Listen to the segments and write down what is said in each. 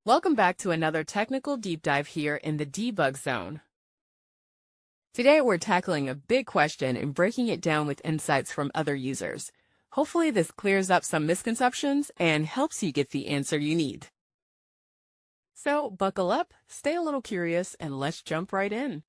Welcome back to another technical deep dive here in the debug zone. Today we're tackling a big question and breaking it down with insights from other users. Hopefully this clears up some misconceptions and helps you get the answer you need. So buckle up, stay a little curious, and let's jump right in.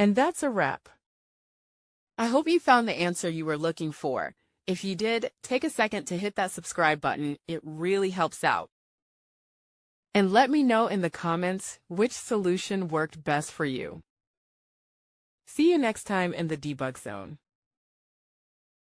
And that's a wrap. I hope you found the answer you were looking for. If you did, take a second to hit that subscribe button. It really helps out. And let me know in the comments which solution worked best for you. See you next time in the debug zone.